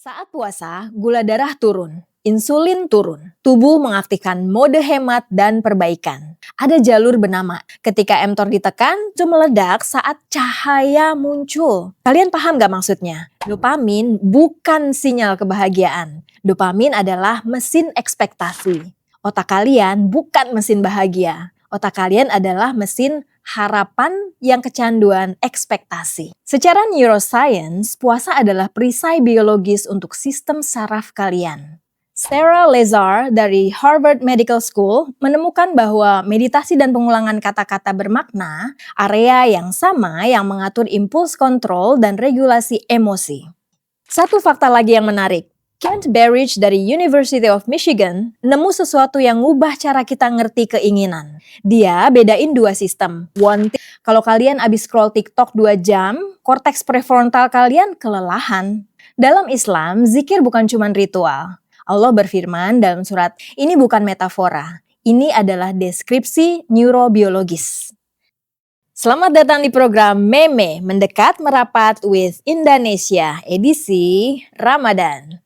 Saat puasa, gula darah turun, insulin turun, tubuh mengaktifkan mode hemat dan perbaikan. Ada jalur bernama ketika mTOR ditekan, itu meledak saat cahaya muncul. Kalian paham gak maksudnya? Dopamin bukan sinyal kebahagiaan. Dopamin adalah mesin ekspektasi. Otak kalian bukan mesin bahagia. Otak kalian adalah mesin harapan yang kecanduan ekspektasi. Secara neuroscience, puasa adalah perisai biologis untuk sistem saraf kalian. Sarah Lazar dari Harvard Medical School menemukan bahwa meditasi dan pengulangan kata-kata bermakna, area yang sama yang mengatur impuls kontrol dan regulasi emosi. Satu fakta lagi yang menarik. Kent Berridge dari University of Michigan nemu sesuatu yang ngubah cara kita ngerti keinginan. Dia bedain dua sistem. Kalau kalian abis scroll TikTok 2 jam, korteks prefrontal kalian kelelahan. Dalam Islam, zikir bukan cuma ritual. Allah berfirman dalam surat, ini bukan metafora. Ini adalah deskripsi neurobiologis. Selamat datang di program Meme Mendekat Merapat with Indonesia, edisi Ramadan.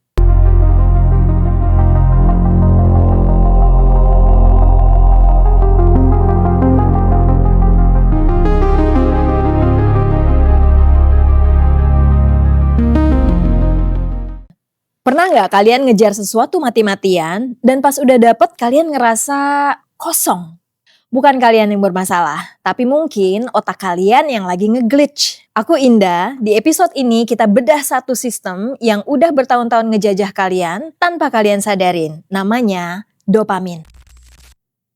Pernah nggak kalian ngejar sesuatu mati-matian dan pas udah dapet kalian ngerasa kosong? Bukan kalian yang bermasalah, tapi mungkin otak kalian yang lagi nge-glitch. Aku Indah, di episode ini kita bedah satu sistem yang udah bertahun-tahun ngejajah kalian tanpa kalian sadarin. Namanya dopamin.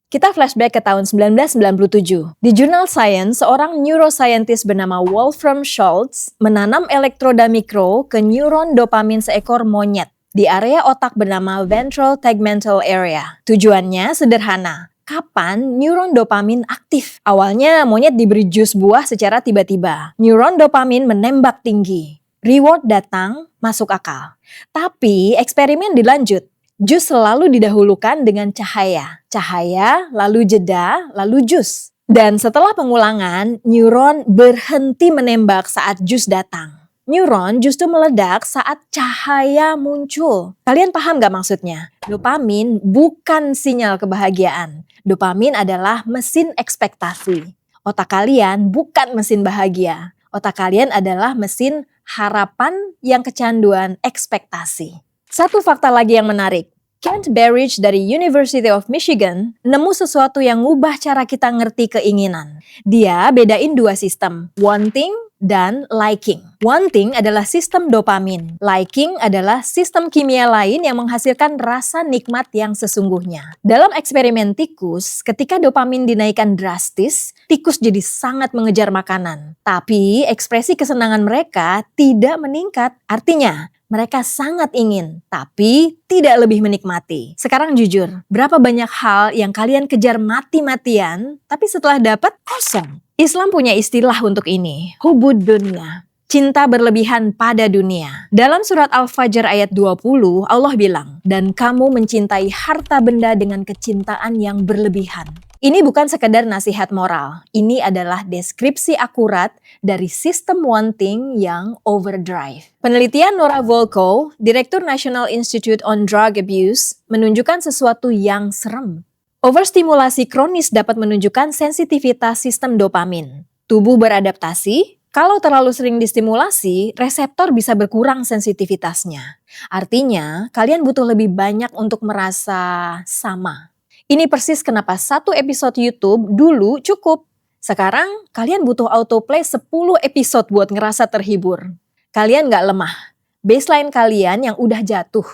Kita flashback ke tahun 1997. Di jurnal Science, seorang neuroscientist bernama Wolfram Schultz menanam elektroda mikro ke neuron dopamin seekor monyet di area otak bernama ventral tegmental area. Tujuannya sederhana. Kapan neuron dopamin aktif? Awalnya monyet diberi jus buah secara tiba-tiba. Neuron dopamin menembak tinggi. Reward datang, masuk akal. Tapi eksperimen dilanjut. Jus selalu didahulukan dengan cahaya. Cahaya, lalu jeda, lalu jus. Dan setelah pengulangan, neuron berhenti menembak saat jus datang. Neuron justru meledak saat cahaya muncul. Kalian paham gak maksudnya? Dopamin bukan sinyal kebahagiaan. Dopamin adalah mesin ekspektasi. Otak kalian bukan mesin bahagia. Otak kalian adalah mesin harapan yang kecanduan ekspektasi. Satu fakta lagi yang menarik. Kent Berridge dari University of Michigan nemu sesuatu yang ngubah cara kita ngerti keinginan. Dia bedain dua sistem, wanting dan liking. Wanting adalah sistem dopamin. Liking adalah sistem kimia lain yang menghasilkan rasa nikmat yang sesungguhnya. Dalam eksperimen tikus, ketika dopamin dinaikkan drastis, tikus jadi sangat mengejar makanan. Tapi ekspresi kesenangan mereka tidak meningkat. Artinya, mereka sangat ingin, tapi tidak lebih menikmati. Sekarang jujur, berapa banyak hal yang kalian kejar mati-matian, tapi setelah dapat kosong? Islam punya istilah untuk ini, hubud dunya. Cinta berlebihan pada dunia. Dalam surat Al-Fajr ayat 20, Allah bilang, dan kamu mencintai harta benda dengan kecintaan yang berlebihan. Ini bukan sekedar nasihat moral, ini adalah deskripsi akurat dari sistem wanting yang overdrive. Penelitian Nora Volkow, Direktur National Institute on Drug Abuse, menunjukkan sesuatu yang serem. Overstimulasi kronis dapat menunjukkan sensitivitas sistem dopamin. Tubuh beradaptasi, kalau terlalu sering distimulasi, reseptor bisa berkurang sensitivitasnya. Artinya, kalian butuh lebih banyak untuk merasa sama. Ini persis kenapa satu episode YouTube dulu cukup. Sekarang kalian butuh autoplay 10 episode buat ngerasa terhibur. Kalian gak lemah. Baseline kalian yang udah jatuh.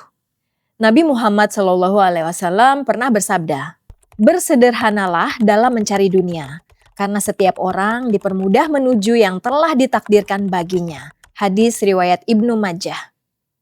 Nabi Muhammad SAW pernah bersabda, bersederhanalah dalam mencari dunia. Karena setiap orang dipermudah menuju yang telah ditakdirkan baginya. Hadis riwayat Ibnu Majah.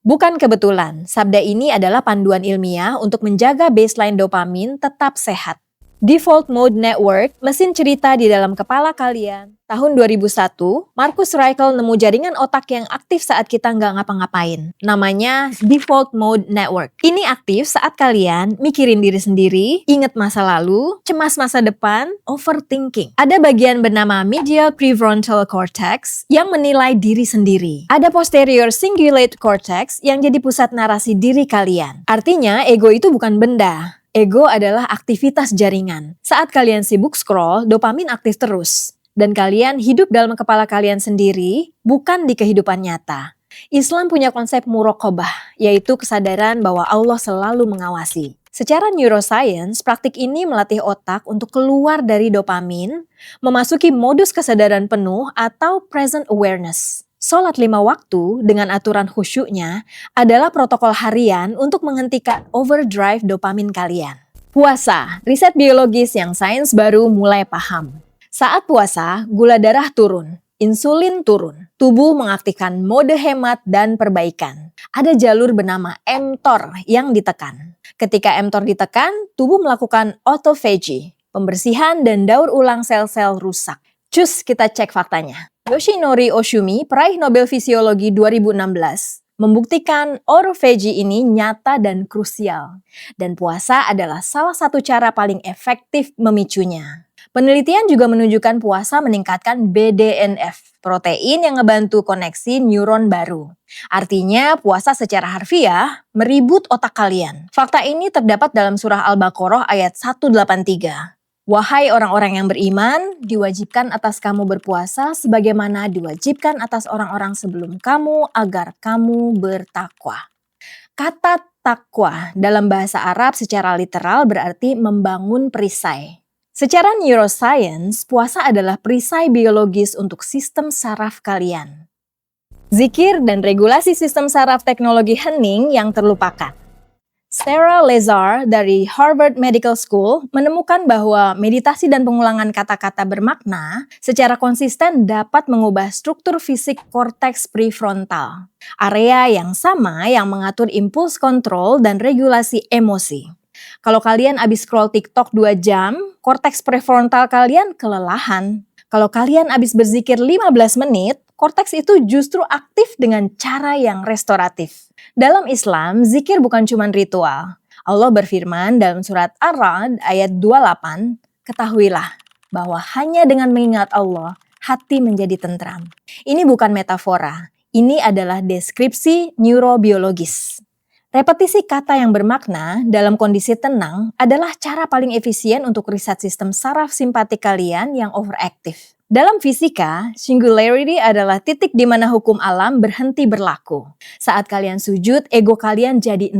Bukan kebetulan, sabda ini adalah panduan ilmiah untuk menjaga baseline dopamin tetap sehat. Default Mode Network, mesin cerita di dalam kepala kalian. Tahun 2001, Marcus Raichle nemu jaringan otak yang aktif saat kita nggak ngapa-ngapain. Namanya Default Mode Network. Ini aktif saat kalian mikirin diri sendiri, inget masa lalu, cemas masa depan, overthinking. Ada bagian bernama medial prefrontal cortex yang menilai diri sendiri. Ada posterior cingulate cortex yang jadi pusat narasi diri kalian. Artinya, ego itu bukan benda. Ego adalah aktivitas jaringan. Saat kalian sibuk scroll, dopamin aktif terus. Dan kalian hidup dalam kepala kalian sendiri, bukan di kehidupan nyata. Islam punya konsep muraqabah, yaitu kesadaran bahwa Allah selalu mengawasi. Secara neuroscience, praktik ini melatih otak untuk keluar dari dopamin, memasuki modus kesadaran penuh atau present awareness. Sholat 5 waktu dengan aturan khusyuknya adalah protokol harian untuk menghentikan overdrive dopamin kalian. Puasa, riset biologis yang sains baru mulai paham. Saat puasa, gula darah turun, insulin turun, tubuh mengaktifkan mode hemat dan perbaikan. Ada jalur bernama mTOR yang ditekan. Ketika mTOR ditekan, tubuh melakukan autophagy, pembersihan dan daur ulang sel-sel rusak. Cus, kita cek faktanya. Yoshinori Oshumi, peraih Nobel Fisiologi 2016, membuktikan autophagy ini nyata dan krusial. Dan puasa adalah salah satu cara paling efektif memicunya. Penelitian juga menunjukkan puasa meningkatkan BDNF, protein yang ngebantu koneksi neuron baru. Artinya puasa secara harfiah meribut otak kalian. Fakta ini terdapat dalam surah Al-Baqarah ayat 183. Wahai orang-orang yang beriman, diwajibkan atas kamu berpuasa sebagaimana diwajibkan atas orang-orang sebelum kamu agar kamu bertakwa. Kata takwa dalam bahasa Arab secara literal berarti membangun perisai. Secara neuroscience, puasa adalah perisai biologis untuk sistem saraf kalian. Zikir dan regulasi sistem saraf teknologi hening yang terlupakan. Sarah Lazar dari Harvard Medical School menemukan bahwa meditasi dan pengulangan kata-kata bermakna secara konsisten dapat mengubah struktur fisik korteks prefrontal, area yang sama yang mengatur impuls kontrol dan regulasi emosi. Kalau kalian abis scroll TikTok 2 jam, korteks prefrontal kalian kelelahan. Kalau kalian abis berzikir 15 menit, korteks itu justru aktif dengan cara yang restoratif. Dalam Islam, zikir bukan cuma ritual. Allah berfirman dalam surat Ar-Ra'd ayat 28, ketahuilah bahwa hanya dengan mengingat Allah, hati menjadi tentram. Ini bukan metafora, ini adalah deskripsi neurobiologis. Repetisi kata yang bermakna dalam kondisi tenang adalah cara paling efisien untuk riset sistem saraf simpatik kalian yang overactive. Dalam fisika, singularity adalah titik di mana hukum alam berhenti berlaku. Saat kalian sujud, ego kalian jadi 0.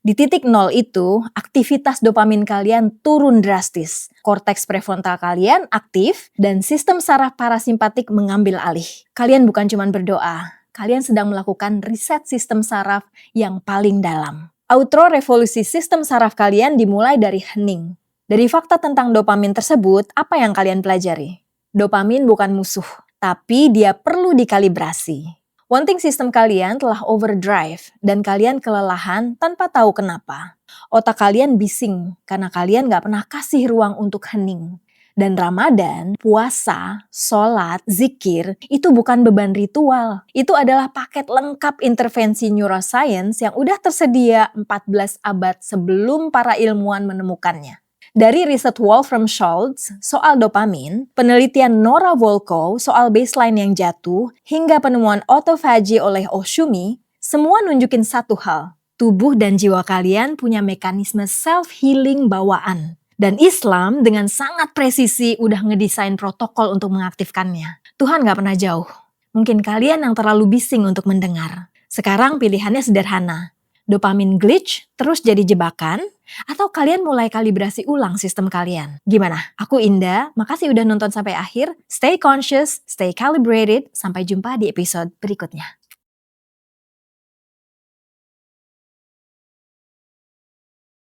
Di titik 0 itu, aktivitas dopamin kalian turun drastis. Korteks prefrontal kalian aktif dan sistem saraf parasimpatik mengambil alih. Kalian bukan cuma berdoa, kalian sedang melakukan riset sistem saraf yang paling dalam. Outro revolusi sistem saraf kalian dimulai dari hening. Dari fakta tentang dopamin tersebut, apa yang kalian pelajari? Dopamin bukan musuh, tapi dia perlu dikalibrasi. Wanting sistem kalian telah overdrive dan kalian kelelahan tanpa tahu kenapa. Otak kalian bising karena kalian gak pernah kasih ruang untuk hening. Dan Ramadan, puasa, sholat, zikir, itu bukan beban ritual. Itu adalah paket lengkap intervensi neuroscience yang udah tersedia 14 abad sebelum para ilmuwan menemukannya. Dari riset Wolfram Schultz soal dopamin, penelitian Nora Volkow soal baseline yang jatuh, hingga penemuan autophagy oleh Oshumi, semua nunjukin satu hal. Tubuh dan jiwa kalian punya mekanisme self-healing bawaan. Dan Islam dengan sangat presisi udah ngedesain protokol untuk mengaktifkannya. Tuhan gak pernah jauh. Mungkin kalian yang terlalu bising untuk mendengar. Sekarang pilihannya sederhana. Dopamin glitch terus jadi jebakan, atau kalian mulai kalibrasi ulang sistem kalian. Gimana? Aku Indah, makasih udah nonton sampai akhir. Stay conscious, stay calibrated. Sampai jumpa di episode berikutnya.